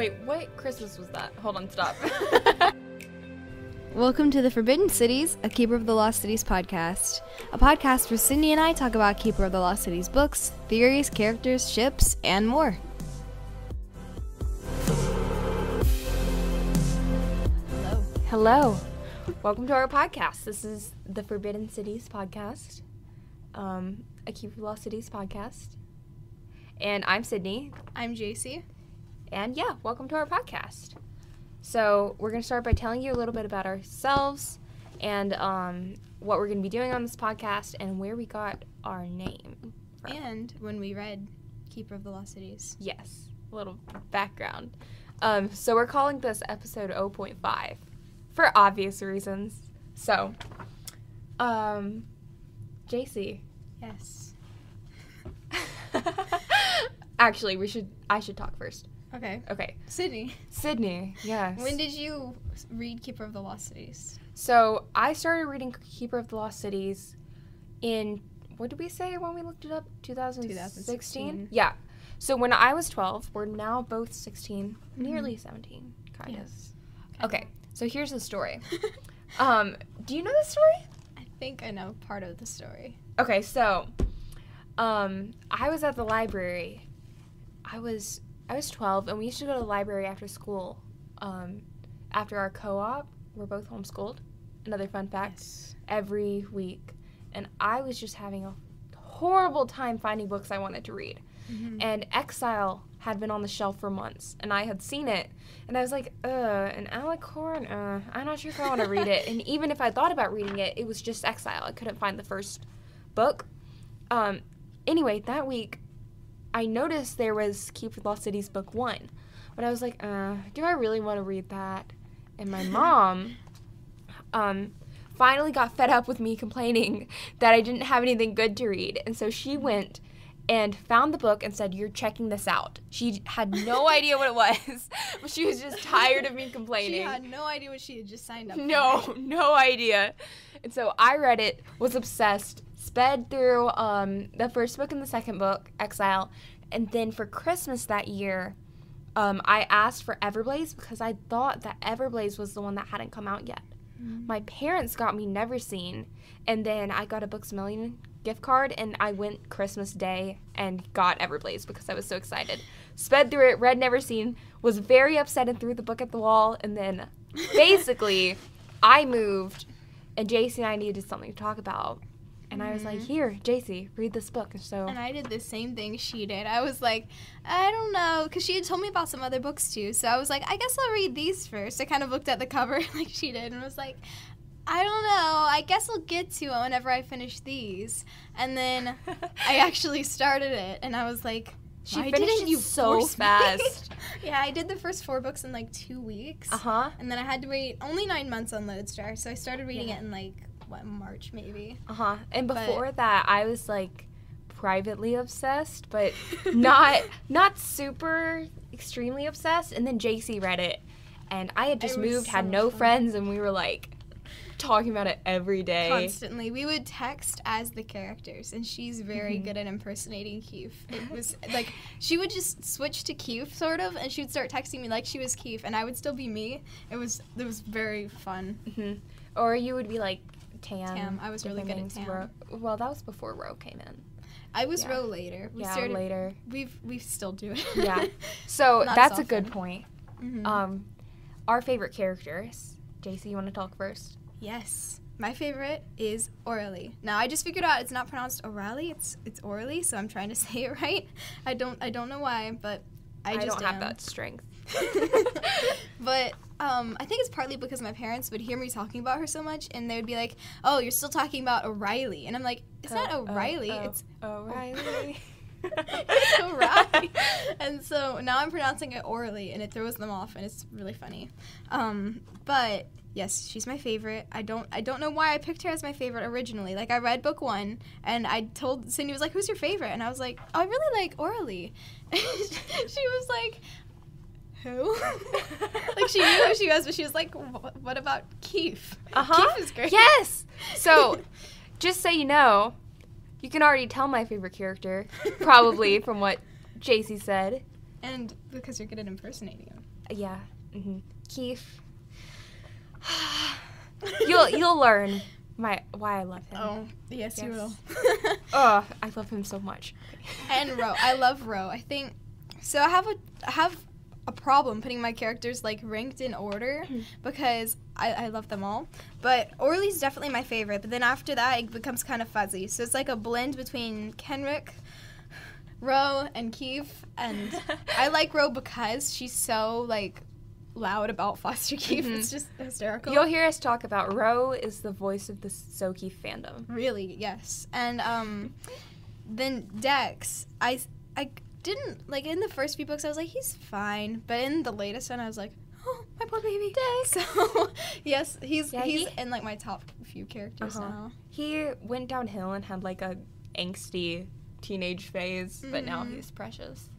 Wait, what Christmas was that? Hold on, stop. Welcome to the Forbidden Cities, a Keeper of the Lost Cities podcast. A podcast where Sydney and I talk about Keeper of the Lost Cities books, theories, characters, ships, and more. Hello. Welcome to our podcast. This is the Forbidden Cities podcast, a Keeper of the Lost Cities podcast. And I'm Sydney. I'm Jaycie. And yeah, welcome to our podcast. So we're going to start by telling you a little bit about ourselves and what we're going to be doing on this podcast and where we got our name from. And when we read Keeper of the Lost Cities. Yes, a little background. So we're calling this episode 0.5 for obvious reasons. So, Jaycie. Yes. Actually, I should talk first. Okay. Sydney, yes. When did you read Keeper of the Lost Cities? So, I started reading Keeper of the Lost Cities in, what did we say when we looked it up? 2016? Yeah. So, when I was 12, we're now both 16, nearly 17, kind of. Okay, so here's the story. Do you know the story? I think I know part of the story. Okay, so, I was at the library. I was 12, and we used to go to the library after school. After our co-op, we're both homeschooled. Another fun fact. Yes. Every week. And I was just having a horrible time finding books I wanted to read. Mm-hmm. And Exile had been on the shelf for months, and I had seen it. And I was like, an Alicorn? I'm not sure if I want to read it. And even if I thought about reading it, it was just Exile. I couldn't find the first book. Anyway, that week, I noticed there was Keeper of the Lost Cities book 1, but I was like, do I really want to read that? And my mom finally got fed up with me complaining that I didn't have anything good to read, and so she went and found the book and said, "You're checking this out." She had no idea what it was, but she was just tired of me complaining. She had no idea what she had just signed up for. No idea. And so I read it, was obsessed, sped through the first book and the second book, Exile, and then for Christmas that year, I asked for Everblaze because I thought that Everblaze was the one that hadn't come out yet. Mm-hmm. My parents got me Neverseen, and then I got a Books A Million gift card, and I went Christmas Day and got Everblaze because I was so excited. Sped through it, read Neverseen, was very upset and threw the book at the wall, and then basically I moved, and Jaycie and I needed something to talk about. And I was like, here, Jaycie, read this book. And I did the same thing she did. I was like, I don't know, because she had told me about some other books too. So I was like, I guess I'll read these first. I kind of looked at the cover like she did and was like, I don't know, I guess I'll get to it whenever I finish these. And then I actually started it, and I was like, why didn't you so fast? Yeah, I did the first 4 books in like 2 weeks. And then I had to wait only 9 months on Lodestar, so I started reading it in like, March maybe. And before that, I was like privately obsessed, but not super extremely obsessed. And then Jaycie read it, and I had just moved, had no friends, and we were like talking about it every day. Constantly. We would text as the characters, and she's very good at impersonating Keith. It was like she would just switch to Keith sort of, and she would start texting me like she was Keith, and I would still be me. It was very fun. Or you would be like Tam. I was really good at Tam. Well, that was before Ro came in. I was Ro later. We started later. We still do it. Yeah. So that's a good point. Our favorite characters. Jaycie, you want to talk first? Yes. My favorite is Orly. Now I just figured out it's not pronounced Orally, it's Orly, so I'm trying to say it right. I don't know why, but I just don't have that strength. But I think it's partly because my parents would hear me talking about her so much, and they would be like, "Oh, you're still talking about O'Reilly," and I'm like, "It's not O'Reilly, it's O'Reilly." It's O'Reilly. And so now I'm pronouncing it Orly, and it throws them off, and it's really funny. But yes, she's my favorite. I don't know why I picked her as my favorite originally. Like, I read book 1, and I told Cindy, was like, "Who's your favorite?" And I was like, "Oh, I really like Orly." She was like, "Who?" Like, she knew who she was, but she was like, "What about Keith?" Keith is great. Yes. So, just so you know, you can already tell my favorite character, probably from what Jaycie said. And because you're good at impersonating him. Yeah. Keith. You'll learn why I love him. Oh, yes, you will. Oh, I love him so much. And Ro. I love Ro. I think so. I have a problem putting my characters like ranked in order because I love them all. But Orly's definitely my favorite. But then after that, it becomes kind of fuzzy. So it's like a blend between Kenrick, Ro, and Keith. And I like Ro because she's so like loud about Foster Keith. It's just hysterical. You'll hear us talk about Ro is the voice of the So Keith fandom. Really, yes. And then Dex, I didn't like in the first few books I was like he's fine, but in the latest one I was like, oh, my poor baby Dex. So yes, he's in like my top few characters now. He went downhill and had like a angsty teenage phase, but now he's precious.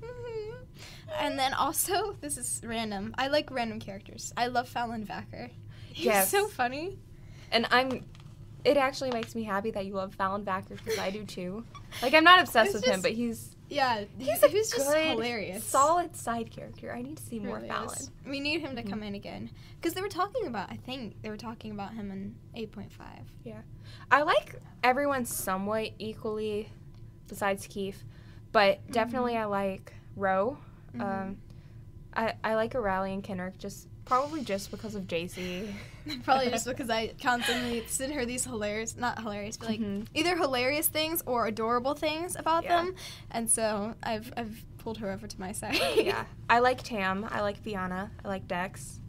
And then also, this is random. I like random characters. I love Fallon Vacker. He's so funny. And it actually makes me happy that you love Fallon Vacker because I do too. Like, I'm not obsessed with him, but he's just hilarious. Solid side character. I need to see more Fallon. We need him to come in again. Because I think they were talking about him in 8.5. Yeah. I like everyone somewhat equally besides Keith, but definitely I like Ro. I like O'Reilly and Kenrick probably just because of Jaycie. Probably just because I constantly send her these not hilarious, but like either hilarious things or adorable things about them. And so I've pulled her over to my side. Yeah. I like Tam. I like Fiona. I like Dex.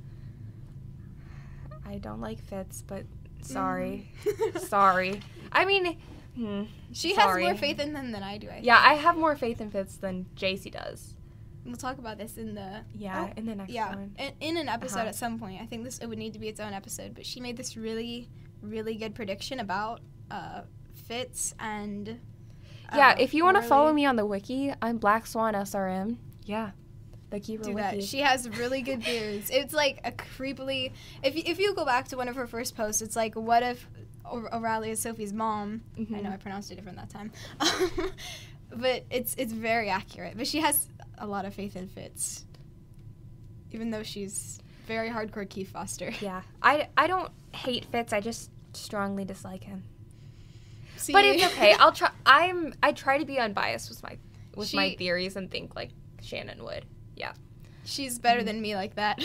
I don't like Fitz, but sorry. Sorry. I mean, she has more faith in them than I do, I think. Yeah, I have more faith in Fitz than Jaycie does. We'll talk about this in the in the next one. In an episode at some point. I think it would need to be its own episode. But she made this really, really good prediction about Fitz and if you want to follow me on the wiki, I'm Black Swan SRM. Yeah, the keeper do wiki. That. She has really good theories. It's like a creepily. If you go back to one of her first posts, it's like, what if O'Reilly is Sophie's mom? I know I pronounced it different that time. But it's very accurate. But she has a lot of faith in Fitz, even though she's very hardcore Keith Foster. Yeah, I don't hate Fitz. I just strongly dislike him. See? But it's okay. I'll try. I try to be unbiased with my theories and think like Shannon would. Yeah. She's better than me like that.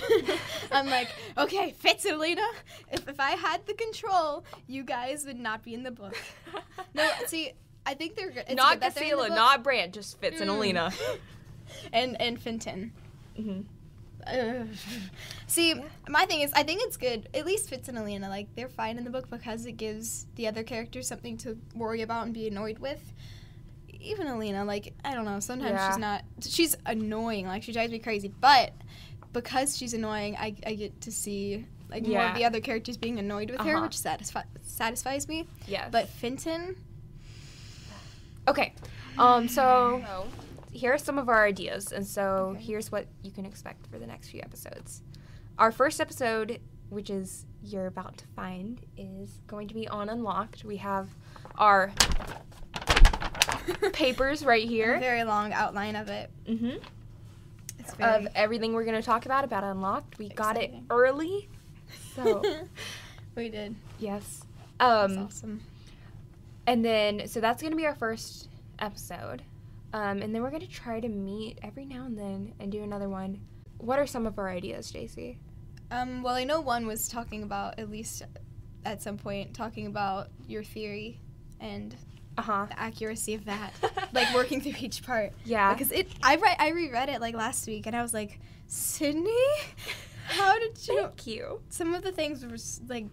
I'm like, okay, Fitz and Alina, if I had the control, you guys would not be in the book. No, see, I think they're good. It's not good Casilla, not Brand, just Fitz and Alina. And Fenton. See, my thing is, I think it's good. At least Fitz and Alina, like, they're fine in the book because it gives the other characters something to worry about and be annoyed with. Even Alina, like, I don't know, sometimes she's annoying, like, she drives me crazy, but because she's annoying, I get to see, like, more of the other characters being annoyed with her, which satisfies me. Yes. But Fenton... Okay, so here are some of our ideas, and so here's what you can expect for the next few episodes. Our first episode, which is you're about to find, is going to be on Unlocked. We have our papers right here. A very long outline of it. It's of everything we're going to talk about Unlocked. We got it early, so. We did. Yes. That's awesome. And then, so that's going to be our first episode. And then we're going to try to meet every now and then and do another one. What are some of our ideas, Jaycie? Well, I know one was talking about, at least at some point, talking about your theory and the accuracy of that. Like, working through each part. Yeah. Because I reread it, like, last week, and I was like, Sydney? How did you... Thank you. Some of the things were, like,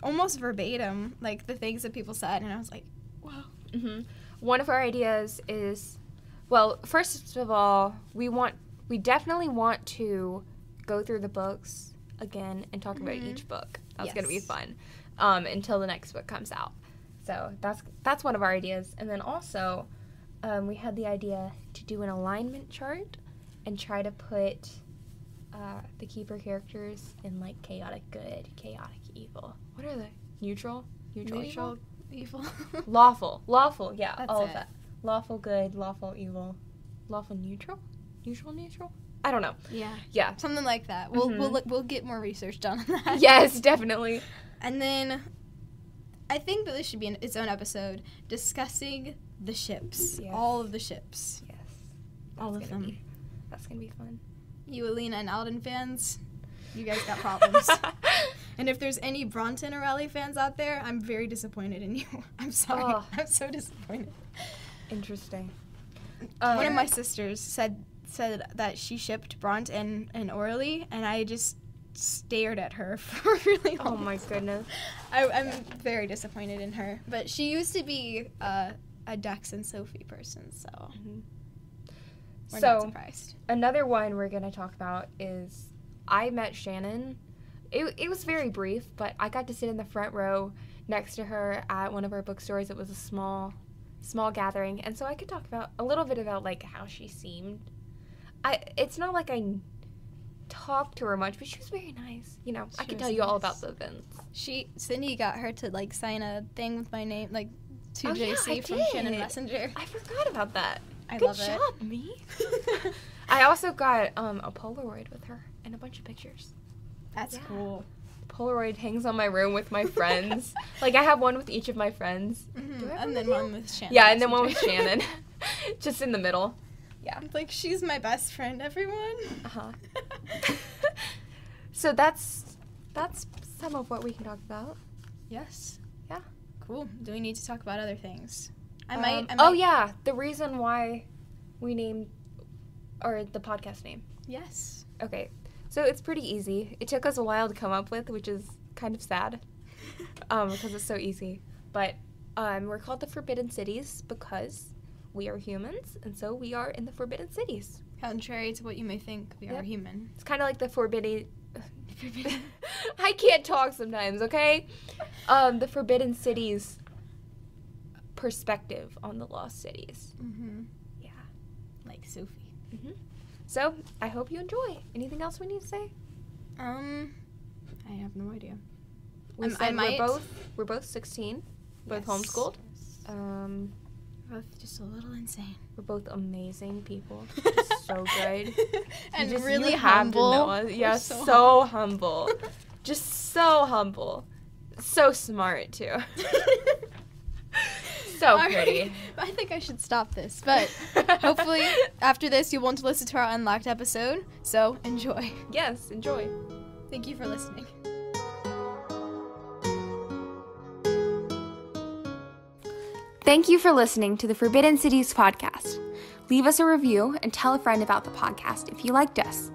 almost verbatim, like, the things that people said, and I was like, wow. One of our ideas is, well, first of all, we definitely want to go through the books again and talk about each book. That's going to be fun until the next book comes out. So that's one of our ideas. And then also, we had the idea to do an alignment chart and try to put the keeper characters in, like, chaotic good, chaotic evil. What are they? Neutral evil? Lawful, yeah, That's all of that. Lawful good, lawful evil. Lawful neutral? Neutral? I don't know. Yeah. Something like that. We'll get more research done on that. Yes, definitely. And then I think that this should be its own episode discussing the ships. Yes. All of the ships. Yes. All of them. That's going to be fun. You Alina and Alden fans, you guys got problems. And if there's any Bronte or Riley fans out there, I'm very disappointed in you. I'm sorry. Oh. I'm so disappointed. Interesting. One of my sisters said that she shipped Bronte and Orly, and I just stared at her for really long. Oh my goodness. I'm very disappointed in her. But she used to be a Dex and Sophie person, so we're not surprised. Another one we're going to talk about is I met Shannon. It was very brief, but I got to sit in the front row next to her at one of our bookstores. It was a small gathering, and so I could talk about a little bit about like how she seemed. It's not like I talked to her much, but she was very nice. You know, I could tell you all about the events. Cindy got her to like sign a thing with my name, like to Jaycie from Shannon Messenger. I forgot about that. I Good love it. Good job, me. I also got a Polaroid with her and a bunch of pictures. That's cool. Polaroid hangs on my room with my friends. Like I have one with each of my friends. And then one with Shannon. Yeah, and then one with Shannon. Just in the middle. Yeah. Like, she's my best friend, everyone. Uh-huh. So that's some of what we can talk about. Yes. Yeah. Cool. Do we need to talk about other things? I might. Oh, yeah. The reason why we named, or the podcast name. Yes. Okay. So it's pretty easy. It took us a while to come up with, which is kind of sad. Because it's so easy. But we're called the Forbidden Cities because we are humans, and so we are in the Forbidden Cities. Contrary to what you may think, we are human. It's kind of like the forbidden... I can't talk sometimes, okay? The Forbidden Cities perspective on the Lost Cities. Mm-hmm. Yeah. Like Sophie. Mm-hmm. So, I hope you enjoy. Anything else we need to say? I have no idea. We said we're both 16, both homeschooled. Yes. Both just a little insane. We're both amazing people. Just so good. And really humble. Yeah, so humble. Just so humble. So smart, too. So pretty. Right. I think I should stop this. But hopefully, after this, you'll want to listen to our Unlocked episode. So, enjoy. Yes, enjoy. Thank you for listening. Thank you for listening to the Forbidden Cities podcast. Leave us a review and tell a friend about the podcast if you liked us.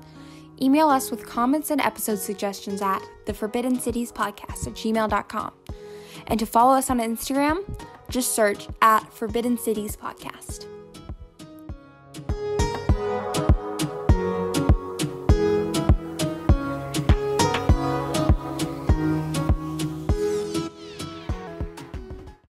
Email us with comments and episode suggestions at theforbiddencitiespodcast@gmail.com. And to follow us on Instagram, just search @Forbidden Cities Podcast.